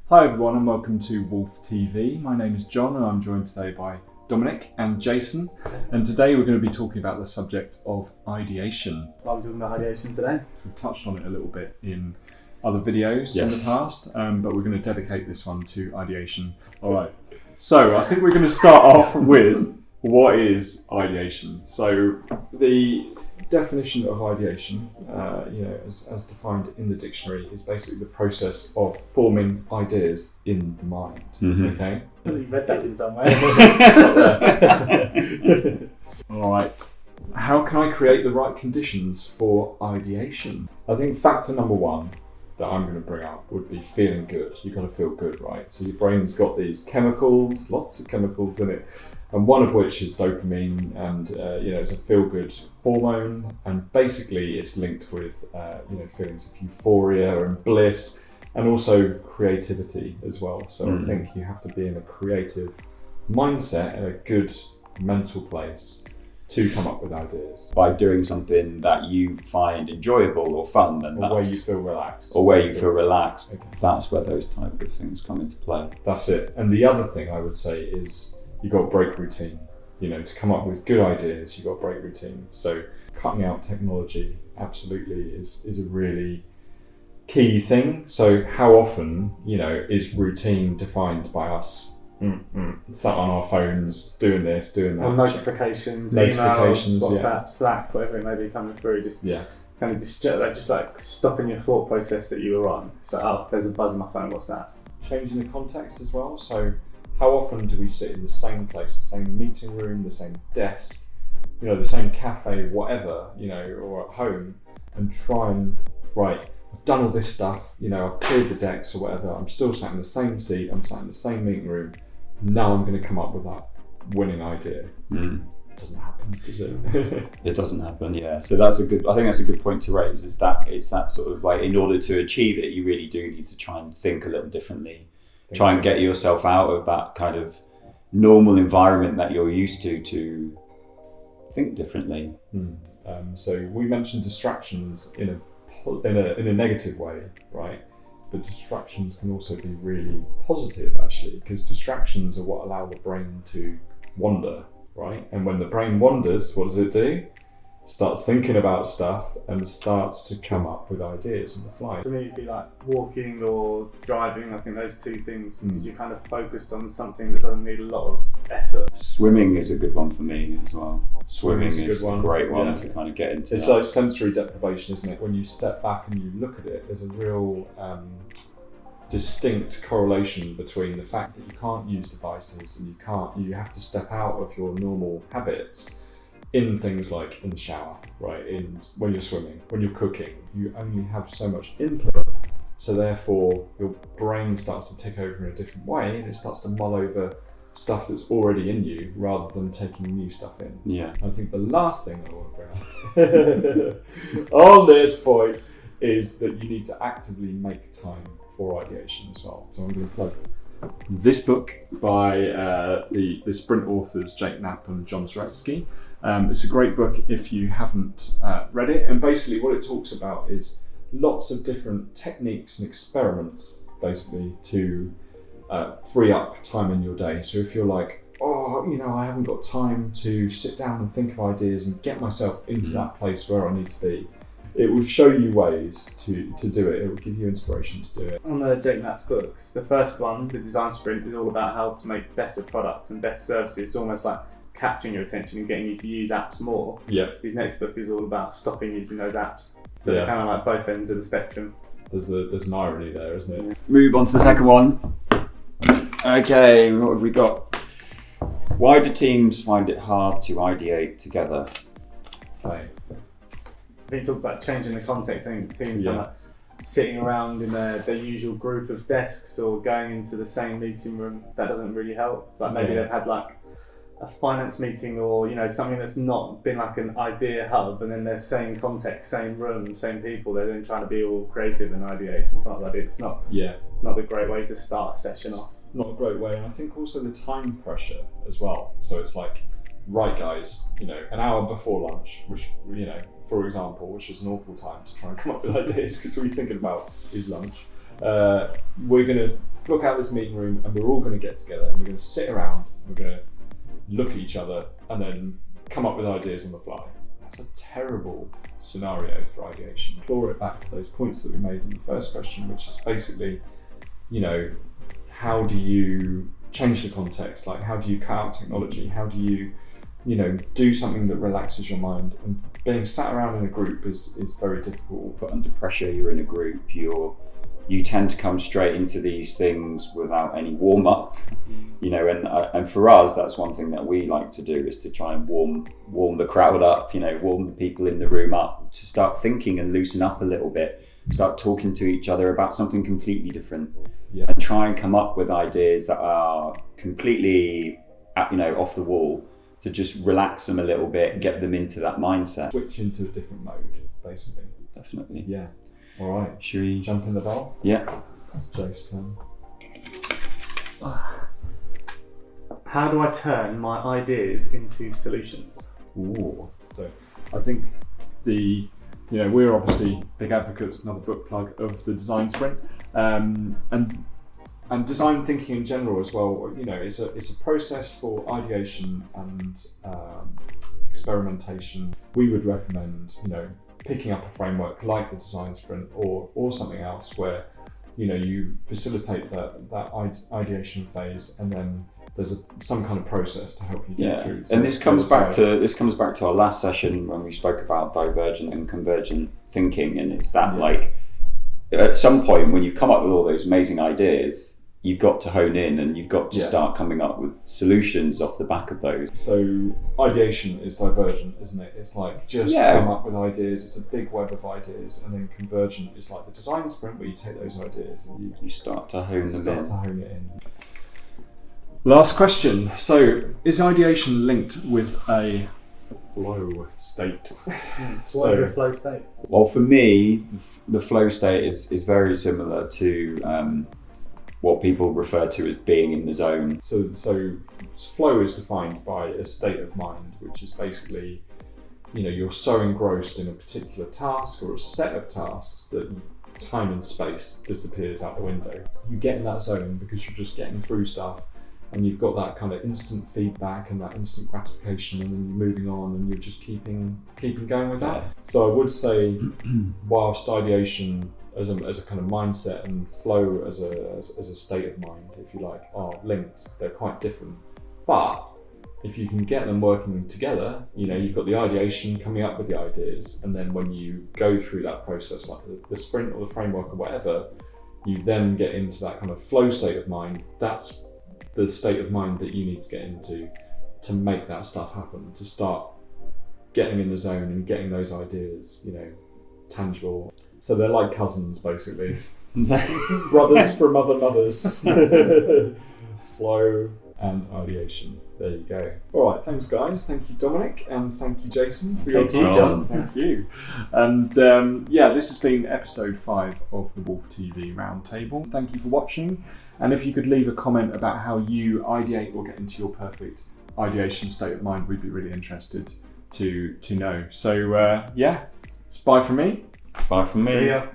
Hi everyone and welcome to WolfTV. My name is John and I'm joined today by Dominic and Jason. And today we're going to be talking about the subject of ideation. I'm talking about ideation today. We've touched on it a little bit in other videos in the past, but we're going to dedicate this one to ideation. All right. So I think we're going to start off with what is ideation. So the definition of ideation, as defined in the dictionary, is basically the process of forming ideas in the mind. Mm-hmm. Okay. You read that in somewhere. All right. How can I create the right conditions for ideation? I think factor number one that I'm going to bring up would be feeling good. You've got to feel good, right? So your brain's got these chemicals, lots of chemicals in it, and one of which is dopamine, and it's a feel-good hormone, and basically it's linked with feelings of euphoria and bliss, and also creativity as well. So I think you have to be in a creative mindset and a good mental place to come up with ideas. By doing something that you find enjoyable or fun, then or where you feel relaxed. Or where you feel relaxed. Okay. That's where those type of things come into play. That's it. And the other thing I would say is you've got to break routine. To come up with good ideas, you've got to break routine. So cutting out technology absolutely is a really key thing. So how often, is routine defined by us sat on our phones, doing this, doing that? Or notifications, emails, WhatsApp, Slack, whatever it may be coming through, kind of just like stopping your thought process that you were on. So, there's a buzz on my phone, what's that? Changing the context as well. So how often do we sit in the same place, the same meeting room, the same desk, the same cafe, whatever, or at home, and try and, I've done all this stuff, I've cleared the decks or whatever, I'm still sat in the same seat, I'm sat in the same meeting room, now I'm going to come up with that winning idea. It doesn't happen, does it? It doesn't happen, yeah. So I think that's a good point to raise, is that it's that sort of in order to achieve it, you really do need to try and think a little differently. Try and get yourself out of that kind of normal environment that you're used to think differently. So we mentioned distractions in a negative way, right? But distractions can also be really positive, actually, because distractions are what allow the brain to wander, right? And when the brain wanders, what does it do? Starts thinking about stuff and starts to come up with ideas on the fly. For me, it'd be like walking or driving. I think those two things, because you're kind of focused on something that doesn't need a lot of effort. Swimming is a good one for me as well. Swimming is a great one to kind of get into. It's like sensory deprivation, isn't it? When you step back and you look at it, there's a real distinct correlation between the fact that you can't use devices and you have to step out of your normal habits in things like in the shower, right? When you're swimming, when you're cooking, you only have so much input. So therefore, your brain starts to tick over in a different way, and it starts to mull over stuff that's already in you rather than taking new stuff in. Yeah. I think the last thing I want to bring up on this point is that you need to actively make time for ideation as well. So I'm going to plug this book by the Sprint authors Knapp and John Zeratsky. It's a great book if you haven't read it, and basically what it talks about is lots of different techniques and experiments basically to free up time in your day. So if you're like, I haven't got time to sit down and think of ideas and get myself into that place where I need to be, it will show you ways to do it. It will give you inspiration to do it. On the Knapp's books, the first one, the Design Sprint, is all about how to make better products and better services. It's almost like capturing your attention and getting you to use apps more. Yeah. His next book is all about stopping using those apps. So they're kind of like both ends of the spectrum. There's an irony there, isn't it? Move on to the second one. Okay, what have we got? Why do teams find it hard to ideate together? Okay. I think you talk about changing the context. I think teams kind of sitting around in their usual group of desks or going into the same meeting room, that doesn't really help. But maybe they've had like a finance meeting or something that's not been like an idea hub, and then they're same context, same room, same people. They're then trying to be all creative and ideate and come up with ideas. It's not a great way to start a session off. Not a great way, and I think also the time pressure as well. So it's like, right guys, an hour before lunch, which, for example, which is an awful time to try and come up with ideas because all you're thinking about is lunch. We're going to book out this meeting room and we're all going to get together and we're going to sit around, we're going to look at each other and then come up with ideas on the fly. That's a terrible scenario for ideation. Claw it back to those points that we made in the first question, which is basically, how do you change the context? Like, how do you cut out technology? How do you, do something that relaxes your mind? And being sat around in a group is very difficult. But under pressure, you're in a group, you tend to come straight into these things without any warm up, and for us, that's one thing that we like to do, is to try and warm the crowd up, warm the people in the room up, to start thinking and loosen up a little bit, start talking to each other about something completely different, and try and come up with ideas that are completely, off the wall, to just relax them a little bit, get them into that mindset. Switch into a different mode, basically. Definitely. Yeah. All right. Should we jump in the bowl? Yeah. It's Jake's turn. How do I turn my ideas into solutions? Ooh. So I think we're obviously big advocates, another book plug, of the design sprint, and design thinking in general as well. It's a process for ideation and experimentation. We would recommend, picking up a framework like the design sprint or something else where, you facilitate that ideation phase, and then there's some kind of process to help you get through. And this comes back to our last session when we spoke about divergent and convergent thinking, and it's that at some point when you come up with all those amazing ideas, you've got to hone in and you've got to start coming up with solutions off the back of those. So ideation is divergent, isn't it? It's like come up with ideas, it's a big web of ideas, and then convergent is like the design sprint where you take those ideas and you start to hone it in. Last question. So is ideation linked with a flow state? What is a flow state? Well, for me, the flow state is very similar to what people refer to as being in the zone. So flow is defined by a state of mind, which is basically, you're so engrossed in a particular task or a set of tasks that time and space disappears out the window. You get in that zone because you're just getting through stuff, and you've got that kind of instant feedback and that instant gratification, and then you're moving on and you're just keeping going with that. So I would say, whilst ideation as a kind of mindset and flow as a state of mind, if you like, are linked, they're quite different. But if you can get them working together, you've got the ideation coming up with the ideas, and then when you go through that process, like the sprint or the framework or whatever, you then get into that kind of flow state of mind. That's the state of mind that you need to get into to make that stuff happen, to start getting in the zone and getting those ideas, tangible. So they're like cousins, basically. Brothers from other mothers. Flow and ideation. There you go. All right, thanks guys. Thank you, Dominic, and thank you, Jason, for your time. John. Thank you. And this has been episode 5 of the WolfTV Roundtable. Thank you for watching. And if you could leave a comment about how you ideate or get into your perfect ideation state of mind, we'd be really interested to know. So it's bye from me. Bye from me. See ya.